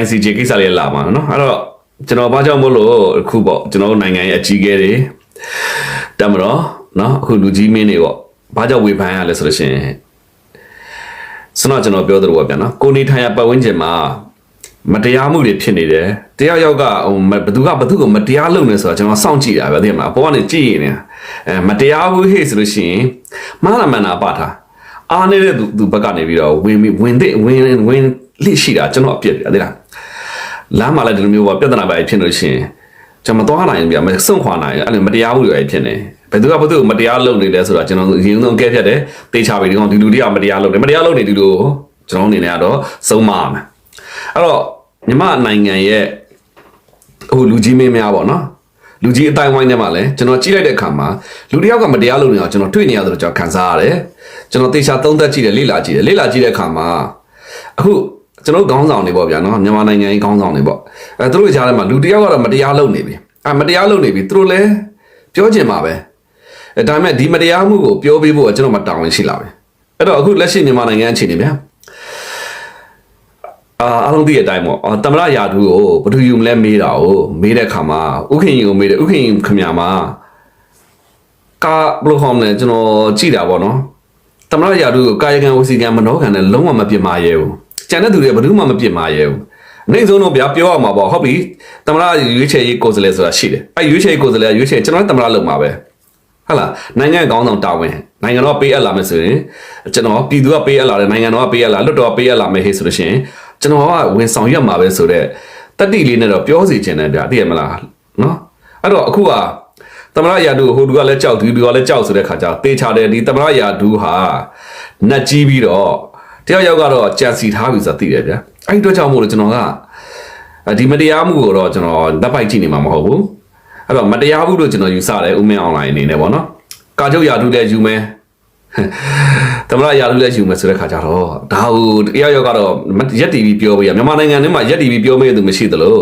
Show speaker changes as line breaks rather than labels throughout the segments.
ICJ ကိစ္စလေးလာမှာနော်အဲ့တော့ကျွန်တော်ဘာကြောင့်မို့လို့အခုပေါ့ကျွန်တော်နိုင်ငံရဲ့အကြီးအကဲတွေတမတော်နော်အခုလူကြီးမင်းတွေပေါ့ဘာကြောင့်ဝေဖန်ရလဲဆိုလို့ရှိရင်စတော့ကျွန်တော်ပြောသလိုပါဗျာနော်ကိုနေထိုင်ရပတ်ဝန်းကျင်မှာမတရားမှုတွေဖြစ်နေတယ်တယောက်ယောက်ကဘသူကိုမတရားလုပ်နေဆိုတာကျွန်တော်စောင့်ကြည့်တာပဲသိမလားအပေါ်ကနေကြည့်ရင်မတရားဘူးဟေ့ဆိုလို့ရှိရင်မှားလာမှန်တာပါထားအားနေတဲ့သူဘက်ကနေပြီးတော့ဝင်လိရှိတာကျွန်တော်အပြစ်ပြသိလားလမ်းမှာလည်းဒီလိုမျိုးပေါ့ပြဿနာပဲဖြစ်လို့ရှိရင်ကျွန်တော်မသွားနိုင်ဘူးဗျာမစွန့်ခွာနိုင်အဲ့လိုမတရားမှုတွေဖြစ်နေဘယ်သူကိုမတရားလုပ်နေလဲဆိုတာကျွန်တော်အရင်ဆုံးကဲဖြတ်တယ်တေးချပြီဒီကောင်ဒီလူတွေကမတရားလုပ်တယ်မတရားလုပ်နေဒီလိုကျွန်တော်အနေနဲ့ကတော့ဆုံးမရမယ်အဲ့တော့မြန်မာနိုင်ငံရဲ့ဟိုလူကြီးမင်းများပေါ့နော်လူကြီးအတိုင်းဝိုင်းထဲမှာလည်းကျွန်တော်ကြည့်လိုက်တဲ့အခါမှာလူတယောက်ကမတရားလုပ်နေအောင်ကျွန်တော်တွေ့နေရတယ်လို့ကျွန်တော်ခံစားရတယ်ကျွန်တော်တေချာသုံးသပ်ကြည့်တယ်လေ့လာကြည့်တဲ့အခါမှာအခုကျွန်တော်ခေါင်းဆောင်တွေပေါ့ဗျာနော်မြန်မာနိုင်ငံကြီးခေါင်းဆောင်တွေပေါ့သူတို့ကြားထဲမှာလူတယောက်ကတော့မတရားလုပ်နေပြီမတရားလုပ်နေပြီသူတို့လည်းပြောချင်ပါပဲဒါပေမဲ့ဒီမတရားမှုကိုပြောပေးဖို့ကျွန်တော်မတောင်းဝင်ရှိလာပဲအဲ့တော့အခုလက်ရှိမြန်မာနိုင်ငံအခြေအနေဗျာအားလုံးသိတဲ့အတိုင်းပေါ့တမရယာတူကိုဘသူယူမလဲမေးတာကိုမေးတဲ့အခါမှာဥခင်ကြီးကိုမေးတယ်ဥခင်ကြီးခင်ဗျာမှာကာဘလိုဟောင်းလဲကျွန်တော်ကြည့်တာပေါ့နော်တမရယာတူကိုကာယကံဝစီကံမနောကံနဲ့လုံးဝမပြစ်မှာရဲဘူးကျန်တဲ့သူတွေဘယ်သူမှမပြစ်မှာရဲဘူးအနိုင်ဆုံးတော့ဗျာပြောရမှာပေါ့ဟုတ်ပြီတမရရွေးချယ်ရေးကိုယ်စားလှယ်ဆိုတာရှိတယ်ရွေးချယ်ရေးကိုယ်စားလှယ်ရွေးချယ်ကျွန်တော်တမရလုပ်မှာပဲဟုတ်လားနိုင်ငံကောင်းဆောင်တာဝန်နိုင်ငံတော်ပေးအပ်လာမယ်ဆိုရင်ကျွန်တော်ပြည်သူကပေးအပ်လာတယ်နိုင်ငံတော်ကပေးအပ်လာလွတ်တော်ကပေးအပ်လာမယ်ဟေ့ဆိုလို့ရှိရင်ကျွန်တော်ကဝင်ဆောင်ရွက်မှာပဲဆိုတော့တတိလေးနဲ့တော့ပြောစီခြင်းတယ်ဗျာသိရမလားနော်အဲ့တော့အခုကသမရယာဒူဟိုတူကလည်းကြောက်ဒီတူကလည်းကြောက်ဆိုတဲ့ခါကျတေးချတယ်ဒီသမရယာဒူဟာနှက်ကြီးပြီးတော့တယောက်ယောက်ကတော့ကြံစီထားပြီဆိုတာသိတယ်ဗျာအဲ့ဒီတော့ကြောင့်မို့လို့ကျွန်တော်ကဒီမတရားမှုကိုတော့ကျွန်တော်လက်ပိုက်ကြည့်နေမှာမဟုတ်ဘူးအဲ့တော့မတရားဘူးလို့ကျွန်တော်ယူဆတယ်ဥမင်းအွန်လိုင်းအနေနဲ့ပေါ့နော်ကာချုပ်ယာဒူလည်းယူမယ်သမရယာလူလည်းယူမယ်ဆိုတဲ့ခါကျတော့ဒါဟိုတယောက်ယောက်ကတော့ရက်တီဗီပြောပေးရမြန်မာနိုင်ငံထဲမှာရက်တီဗီပြောပေးသူမရှိသလိ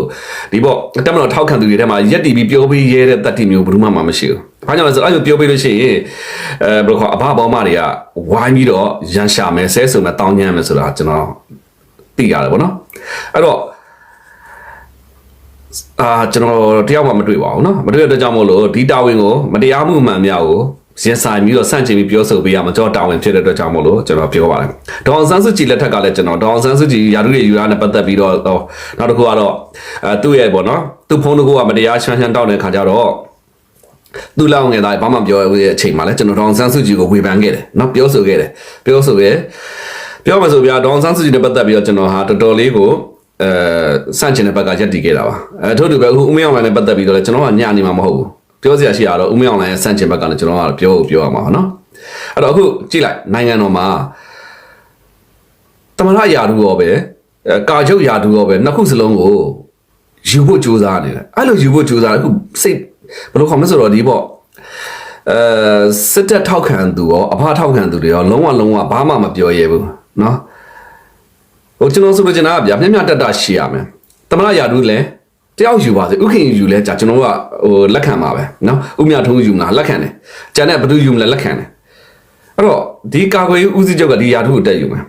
ုဒီပေါ့တက်မတော်ထောက်ခံသူတွေထဲမှာရက်တီဗီပြောပေးရတဲ့တတ်တီမျိုးဘယ်သူမှမရှိဘူး။ဘာကြောင့်လဲဆိုတော့အဲ့လိုပြောပေးလို့ရှိရင်ဘယ်လိုခေါ်အဘဘောမတွေကဝိုင်းပြီးတော့ရန်ရှာမယ်ဆဲဆိုမယ်တောင်းညမ်းမယ်ဆိုတာကျွန်တော်သိရတယ်ပေါ့နော်။အဲ့တော့ကျွန်တော်တယောက်မှမတွေ့ပါဘူးနော်။မတွေ့တဲ့အတွက်ကြောင့်မို့လို့ဒီတာဝန်ကိုမတရားမှုမှန်များကိုရင်ဆိုင်ပြီးတော့ဆန့်ကျင်ပြီးပြောဆိုပေးရမှာကျွန်တော်တာဝန်ဖြစ်တဲ့အတွက်ကြောင့်မို့လို့ကျွန်တော်ပြောပါတယ်။ဒေါအောင်ဆန်းစုကြည်လက်ထက်ကလည်းကျွန်တော်ဒေါအောင်ဆန်းစုကြည်ယာရုတွေယူရတဲ့ပတ်သက်ပြီးတော့နောက်တစ်ခုကတော့သူ့ရဲ့ပေါ့နော်သူ့ဖုန်းတစ်ခုကမတရားရှမ်းတောက်တဲ့ခါကျတော့သူ့လောက်ငယ်သားဘာမှပြောရတဲ့အချိန်မှာလည်းကျွန်တော်ဒေါအောင်ဆန်းစုကြည်ကိုဝေဖန်ခဲ့တယ်နော်ပြောဆိုမှဆိုပြဒေါအောင်ဆန်းစုကြည်နဲ့ပတ်သက်ပြီးတော့ကျွန်တော်ဟာတော်တော်လေးကိုဆန့်ကျင်တဲ့ဘက်ကရက်တည်ခဲ့တာပါထို့တူပဲအခုဦးမင်းအောင်လည်းပတ်သက်ပြီးတော့လည်းကျွန်တော်ကညနေမှာမဟုတ်ဘူးပြောစရာရှိရတော့ဦးမင်းအောင်လိုင်းရဲ့စန့်ကျင်ဘက်ကလည်းကျွန်တော်ကပြောရမှာနော်အဲ့တော့အခုကြည့်လိုက်နိုင်ငံတော်မှာတမရယာတူရောပဲကာချုပ်ယာတူရောပဲနှစ်ခုစလုံးကိုယူဖို့ကြိုးစားနေတယ်အဲ့လိုယူဖို့ကြိုးစားအခုစိတ်ဘယ်လိုခေါ်မလဲဆိုတော့ဒီပေါ့စစ်တပ်ထောက်ခံသူရောအဖထောက်ခံသူတွေရောလုံးဝဘာမှမပြောရဲဘူးနော်ဟိုကျွန်တော်ဆိုလို့ကျွန်တော်ကဗျာမျက်တရှိရမယ်တမရယာတူလည်းတယောက်ယူပါစေဥခင်ယူလဲကြာကျွန်တော်ကဟိုလက်ခံပါပဲเนาะဥမြထုံးယူမလားလက်ခံတယ်ကျန်တဲ့ဘသူယူမလဲလက်ခံတယ်အဲ့တော့ဒီကာကွယ်ဦးစီးချုပ်ကဒီယာထုကိုတက်ယူမယ်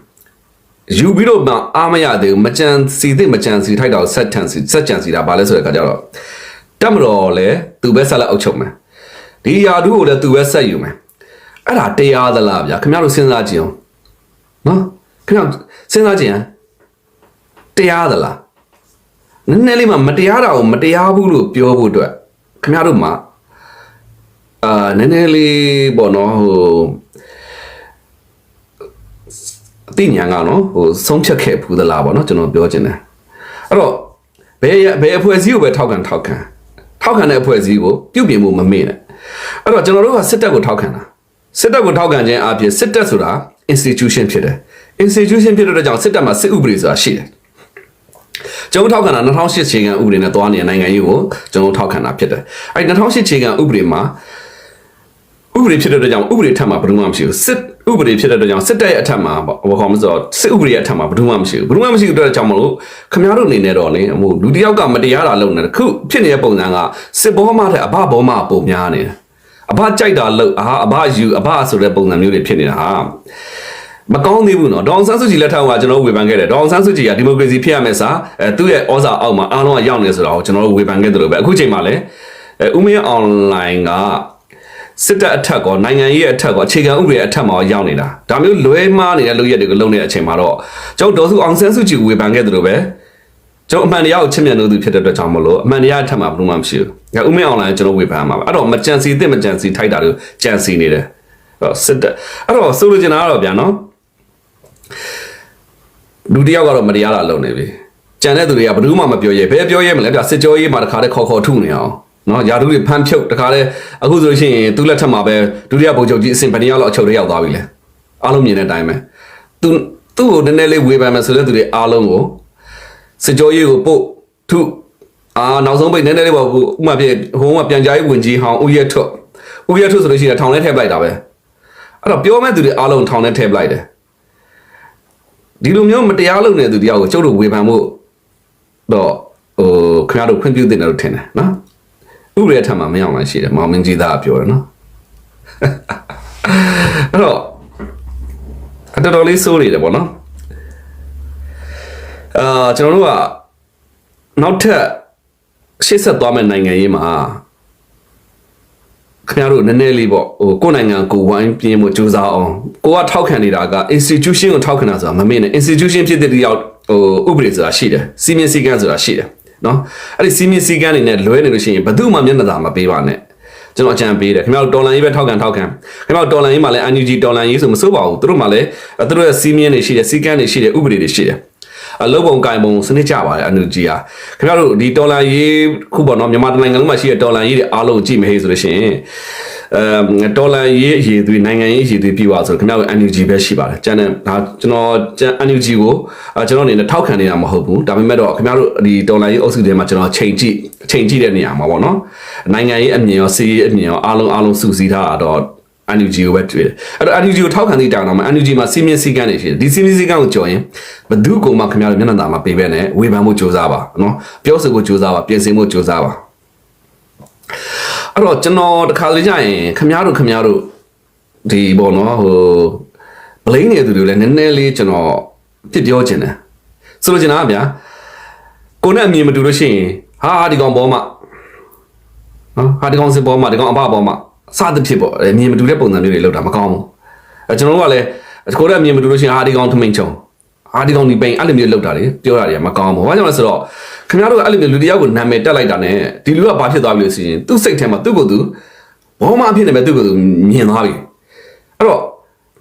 ယူပြီးတော့မှအားမရသေးဘူးမကြံစီထိုက်တော့ဆက်ကြံစီတာဘာလဲဆိုတဲ့အခါကျတော့တက်မတော်လဲသူပဲဆက်လက်အုပ်ချုပ်မယ်ဒီယာထုကိုလည်းသူပဲဆက်ယူမယ်အဲ့ဒါတရားသလားဗျာခင်ဗျားတို့စဉ်းစားကြည့်အောင်နော်ခင်ဗျားစဉ်းစားကြည့်ရင်တရားသလားနည်းနည်းလေးမှမတရားတာကိုမတရားဘူးလို့ပြောဖို့အတွက်ခင်ဗျားတို့မှာနည်းနည်းလေးပေါ့နော်ဟိုအသိဉာဏ်ကနော်ဟိုဆုံးဖြတ်ခဲ့ဘူးသလားပေါ့နော်ကျွန်တော်ပြောချင်တယ်အဲ့တော့ဘယ်အဖွဲ့အစည်းကိုပဲထောက်ခံတဲ့အဖွဲ့အစည်းကိုပြုပြင်ဖို့မမေ့နဲ့အဲ့တော့ကျွန်တော်တို့ကစစ်တပ်ကိုထောက်ခံတာစစ်တပ်ကိုထောက်ခံခြင်းအပြင်စစ်တပ်ဆိုတာ institution ဖြစ်တယ် institution ဖြစ်တဲ့အတွက်ကြောင့်စစ်တပ်မှာစစ်ဥပဒေဆိုတာရှိတယ်ကျွန်တော်ထောက်ခံတာ2008ခြေခံဥပဒေနဲ့တွားနေတဲ့နိုင်ငံရေးကိုကျွန်တော်ထောက်ခံတာဖြစ်တယ်။အဲဒီ2008ခြေခံဥပဒေမှာဥပဒေဖြစ်တဲ့အတွက်ကြောင့်ဥပဒေထက်မှာဘယ်သူမှမရှိဘူး။စစ်ဥပဒေဖြစ်တဲ့အတွက်ကြောင့်စစ်တပ်ရဲ့အထက်မှာဘာခေါ်မလဲဆိုတော့စစ်ဥပဒေရဲ့အထက်မှာဘယ်သူမှမရှိဘူး။ဘယ်သူမှမရှိတဲ့အတွက်ကြောင့်မလို့ခင်ဗျားတို့အနေနဲ့တော့လေဟိုလူတစ်ယောက်ကမတရားတာလုပ်နေတယ်ခုဖြစ်နေတဲ့ပုံစံကစစ်ဘောမတဲ့အဘဘောမပုံများနေတယ်။အဘကြိုက်တာလုပ်အဘယူအဘဆိုတဲ့ပုံစံမျိုးတွေဖြစ်နေတာဟာ မကောင်းသေးဘူးနော်ဒေါအောင်ဆန်းစုကြည်လက်ထက်ကကျွန်တော်ဝေဖန်ခဲ့တယ်ဒေါအောင်ဆန်းစုကြည်ကဒီမိုကရေစီဖြစ်ရမယ်စာသူ့ရဲ့ဩဇာအောက်မှာအားလုံးကရောက်နေဆိုတာကိုကျွန်တော်တို့ဝေဖန်ခဲ့တယ်လို့ပဲအခုချိန်မှာလည်းဦးမင်းအွန်လိုင်းကစစ်တပ်အထက်ကောနိုင်ငံရေးအထက်ကောအခြေခံဥပဒေအထက်မှာရောက်နေတာဒါမျိုးလွဲမှားနေတဲ့လုပ်ရက်တွေကိုလုပ်နေတဲ့အချိန်မှာတော့ကျွန်တော်ဒေါ်စုအောင်ဆန်းစုကြည်ဝေဖန်ခဲ့တယ်လို့ပဲကျွန်တော်အမှန်တရားကိုချစ်မြတ်လို့သူဖြစ်တဲ့အတွက်ကြောင့်မလို့အမှန်တရားအထက်မှာဘယ်လိုမှမရှိဘူးဦးမင်းအွန်လိုင်းကျွန်တော်ဝေဖန်မှာပါအဲ့တော့မကြံစီသင့်မကြံစီထိုက်တာတို့ကြံစီနေတယ်စစ်တပ်အဲ့တော့ဆိုလိုချင်တာကတော့ဗျာနော်လူတယောက်ကတော့မတရားတာလုပ်နေပြီကြံတဲ့သူတွေကဘယ်သူမှမပြောရဲဘယ်ပြောရဲမလဲဗျစစ်ကြောရေးမှာတခါတည်းခေါ်ထုနေအောင်နော်ယာတုတွေဖမ်းဖြုတ်တခါတည်းအခုဆိုလို့ရှိရင်သူ့လက်ထက်မှာပဲဒုတိယဗိုလ်ချုပ်ကြီးအစင်ဘယ်နှစ်ယောက်လောက်အချုပ်ထဲရောက်သွားပြီလဲအားလုံးမြင်တဲ့အတိုင်းပဲသူ့ကိုနည်းနည်းလေးဝေဖန်မယ်ဆိုတဲ့သူတွေအားလုံးကိုစစ်ကြောရေးကိုပို့ထုနောက်ဆုံးပိတ်နည်းနည်းလေးပေါ့ဥမာဖြစ်ဟိုကပြန်ကြားရေးဝန်ကြီးဟောင်းဦးရဲထွတ်ဆိုလို့ရှိရင်ထောင်ထဲထည့်ပလိုက်တာပဲအဲ့တော့ပြောမဲ့သူတွေအားလုံးထောင်ထဲထည့်ပလိုက်တယ်ဒီလိုမျိုးမတရားလုပ်နေတဲ့သူတယောက်ကိုကျုပ်တို့ဝေဖန်ဖို့တော့ခင်ဗျားတို့ခွင့်ပြုသင့်တယ်လို့ထင်တယ်နော်ဥပဒေထက်မှမရောက်မှရှိတယ်မောင်မင်းကြီးသားပြောတယ်နော်အဲ့တော့တော်တော်လေးစိုးနေတယ်ပေါ့နော်ကျွန်တော်တို့ကနောက်ထပ်ရှေ့ဆက်သွားမယ့်နိုင်ငံရေးမှာခင်ဗျားတို့နည်းနည်းလေးပေါ့ကိုယ်နိုင်ငံကိုဝိုင်းပြင်းမှုစူးစမ်းအောင်ကိုကထောက်ခံနေတာက institution ကိုထောက်ခံတာဆိုတာမမေ့နဲ့ institution ဖြစ်တဲ့တရားဥပဒေဆိုတာရှိတယ်စီမင်းစည်းကမ်းဆိုတာရှိတယ်နော်အဲ့ဒီစီမင်းစည်းကမ်းတွေနဲ့လွဲနေလို့ရှိရင်ဘယ်သူမှမျက်နှာသာမပေးပါနဲ့ကျွန်တော်အကြံပေးတယ်ခင်ဗျားတို့တော်လန်ရေးပဲထောက်ခံခင်ဗျားတို့တော်လန်ရေးမှာလည်း NUG တော်လန်ရေးဆိုမစိုးပါဘူးသူတို့မှလည်းသူတို့ရဲ့စီမင်းတွေရှိတယ်စည်းကမ်းတွေရှိတယ်ဥပဒေတွေရှိတယ်အလုပ်ပုံကိုင်ပုံစနစ်ကြပါတယ် NUG ဟာခင်ဗျားတို့ဒီတော်လန်ရေးခုပေါ့နော်မြန်မာနိုင်ငံလုံးမှာရှိတဲ့တော်လန်ရေးတွေအားလုံးကြည့်မဟေ့ဆိုလို့ရှိရင်တော်လန်ရေးအရေးသွေးနိုင်ငံရေးအရေးသွေးပြီးသွားဆိုခင်ဗျားတို့ NUG ပဲရှိပါတယ်ကျန်တဲ့ဒါကျွန်တော် NUG ကိုကျွန်တော်အနေနဲ့ထောက်ခံနေတာမဟုတ်ဘူးဒါပေမဲ့တော့ခင်ဗျားတို့ဒီတော်လန်ရေးအုပ်စုတွေမှာကျွန်တော်ချိန်ကြည့်တဲ့နေရာမှာပေါ့နော်နိုင်ငံရေးအမြင်ရောစီးရေးအမြင်ရောအားလုံးစုစည်းထားတော့ NUG ကိုပဲတွေ့တယ်အဲ့တော့ NUG ကိုထောက်ခံသည့်တောင်တော့ NUG မှာစီမင်းစည်းကမ်းတွေရှိတယ်ဒီစီမင်းစည်းကမ်းကိုကြော်ရင်ဘယ်သူကိုမှခင်ဗျားတို့မျက်နှာသာမှာပေးပဲနဲ့ဝေဖန်ဖို့ကြိုးစားပါနော်ပြောဆိုဖို့ကြိုးစားပါပြင်ဆင်ဖို့ကြိုးစားပါအဲ့တော့ကျွန်တော်တခါလေကြာရင်ခင်ဗျားတို့ဒီပေါ့နော်ဘလိန်နေသူတွေလည်းနည်းနည်းလေးကျွန်တော်ပြစ်ပြောချင်တယ်ဆိုလိုချင်တာကဗျာကိုနဲ့အမြင်မတူလို့ရှိရင်ဟာဒီကောင်ဘောမနော်ဟာဒီကောင်စစ်ဘောမဒီကောင်အဘဘောမစသဖြင့်ပေါ့အမြင်မတူတဲ့ပုံစံမျိုးတွေလောက်တာမကောင်းဘူးကျွန်တော်တို့ကလည်းကိုနဲ့အမြင်မတူလို့ရှိရင်ဟာဒီကောင်ထမိန်ချုံဟာဒီကောင်ဒီပိန်အဲ့လိုမျိုးလောက်တာတွေပြောတာတွေမကောင်းဘူးဘာကြောင့်လဲဆိုတော့ခင်ဗျားတို့ကအဲ့လိုမျိုးလူတယောက်ကိုနာမည်တက်လိုက်တာနဲ့ဒီလူကဘာဖြစ်သွားပြီလို့ဆိုရင်သူ့စိတ်ထဲမှာသူ့ကိုယ်သူဘောမအဖြစ်နေပဲသူ့ကိုယ်သူမြင်သွားပြီအဲ့တော့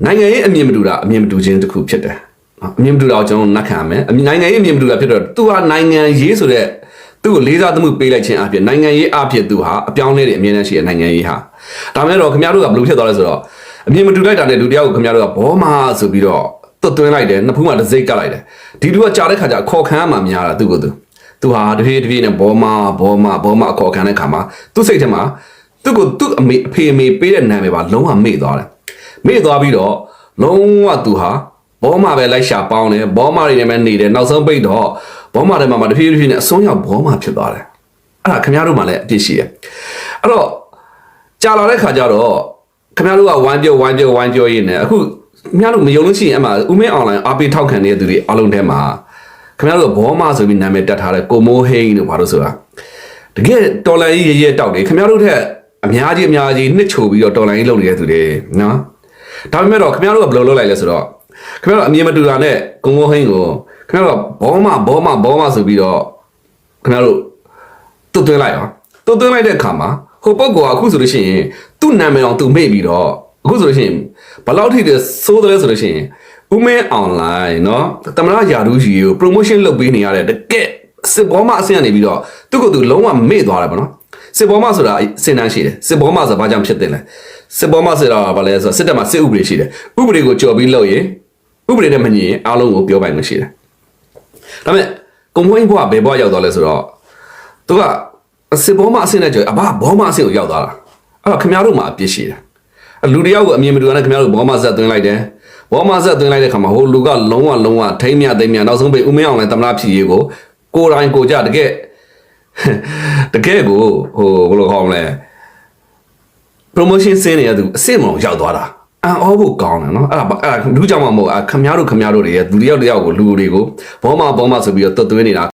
နိုင်ငံရေးအမြင်မတူတာအမြင်မတူခြင်းတစ်ခုဖြစ်တယ်အမြင်မတူတာကိုကျွန်တော်နှက်ခံရမယ်နိုင်ငံရေးအမြင်မတူတာဖြစ်တော့သူဟာနိုင်ငံရေးဆိုတဲ့သူ့ကိုလေးစားသမှုပေးလိုက်ခြင်းအဖြစ်နိုင်ငံရေးအဖြစ်သူဟာအပြောင်းလဲတွေအမြင်နဲ့ရှိတဲ့နိုင်ငံရေးဟာဒါမဲ့တော့ခင်ဗျားတို့ကဘယ်လိုဖြစ်သွားလဲဆိုတော့အမြင်မတူလိုက်တာနဲ့လူတယောက်ကိုခင်ဗျားတို့ကဘောမဆိုပြီးတော့သွင်းလိုက်တယ်နှစ်ဖူးမှာတစ်စိတ်ကတ်လိုက်တယ်ဒီလူကကြားတဲ့ခါကျခေါ်ခံရမှများတာသူ့ကိုသူဟာတဖြည်းဖြည်းနဲ့ဘောမအခေါ်ခံတဲ့ခါမှာသူ့စိတ်ထဲမှာသူ့ကိုသူ့အဖေအမေပေးတဲ့နာမည်ပါလုံးဝမေ့သွားတယ်မေ့သွားပြီးတော့လုံးဝသူဟာဘောမပဲလိုက်ရှာပေါင်းတယ်ဘောမတွေနဲ့ပဲနေတယ်နောက်ဆုံးပိတ်တော့ဘောမတွေမှာတဖြည်းဖြည်းနဲ့အစွန်းရောက်ဘောမဖြစ်သွားတယ်အဲ့ဒါခင်ဗျားတို့မှလည်းအပြစ်ရှိတယ်အဲ့တော့ကြာလာတဲ့ခါကျတော့ခင်ဗျားတို့ကဝိုင်းပြောရင်းနဲ့အခုခင်ဗျားတို့မယုံလို့ရှိရင်အမှဦးမင်းအွန်လိုင်းအားပေးထောက်ခံနေတဲ့သူတွေအားလုံးထဲမှာခင်ဗျားတို့ဘောမဆိုပြီးနာမည်တက်ထားတဲ့ကိုမိုးဟိန်းတို့ဘာလို့ဆိုတာတကယ်တော်လိုင်းကြီးရဲတောက်တယ်ခင်ဗျားတို့ထက်အများကြီးနှစ်ချိုပြီးတော့တော်လိုင်းကြီးလုပ်နေတဲ့သူတွေနော်ဒါပေမဲ့တော့ခင်ဗျားတို့ကဘယ်လိုလုပ်လိုက်လဲဆိုတော့ခင်ဗျားတို့အမြင်မတူတာနဲ့ကိုမိုးဟိန်းကိုခင်ဗျားတို့ဘောမဆိုပြီးတော့ခင်ဗျားတို့သွတ်လိုက်တဲ့အခါမှာဟိုပုဂ္ဂိုလ်ကအခုဆိုလို့ရှိရင်သူ့နာမည်အောင်သူမေ့ပြီးတော့အခုဆိုလို့ရှိရင်ဘယ်လောက်ထိဆိုးတယ်လဲဆိုလို့ရှိရင်ဦးမင်းအွန်လိုင်းเนาะသမရယာဒူးကြီးကို promotion လုပ်ပေးနေရတဲ့တကယ်စစ်ဘောမအဆင့်ကနေပြီးတော့သူ့ကိုယ်သူလုံးဝမေ့သွားတယ်ပေါ့နော်စစ်ဘောမဆိုတာစင်တန်းရှိတယ်စစ်ဘောမဆိုတာဘာကြောင့်ဖြစ်တယ်လဲစစ်ဘောမဆိုတာဘာလဲဆိုတော့စစ်တပ်မှာစစ်ဥပဒေရှိတယ်ဥပဒေကိုကြော်ပြီးလုပ်ရင်ဥပဒေနဲ့မညီရင်အားလုံးကိုပြောပိုင်လို့ရှိတယ်ဒါပေမဲ့ကွန်မွိုင်းဘွားဘယ်ဘွားရောက်သွားလဲဆိုတော့သူကစစ်ဘောမအဆင့်နဲ့ကြော်အဘဘောမအဆင့်ကိုရောက်သွားတာအဲ့တော့ခင်ဗျားတို့မှာအပြစ်ရှိတယ်လူတယောက်ကိုအမြင်မတူတဲ့ခင်ဗျားတို့ဘောမဆက်သွင်းလိုက်တယ်ဘောမဆက်သွင်းလိုက်တဲ့ခါမှာဟိုလူကလုံးဝထိမ့်မြနောက်ဆုံးပိတ်ဦးမင်းအောင်လည်းတမနာဖြီရေးကိုကိုယ်တိုင်ကိုကြတကယ်ကိုဘယ်လိုခေါ်မလဲ promotion ဆင်းနေရသူအစ်စ်မအောင်ရောက်သွားတာ အော်ဖို့ကောင်းတယ်နော်အဲ့ဒါလူကြောင့်မှမဟုတ်ခမရတို့တွေရဲ့လူတယောက်ကိုလူတွေကိုဘောမဆိုပြီးတော့တွတ်သွင်းနေတာ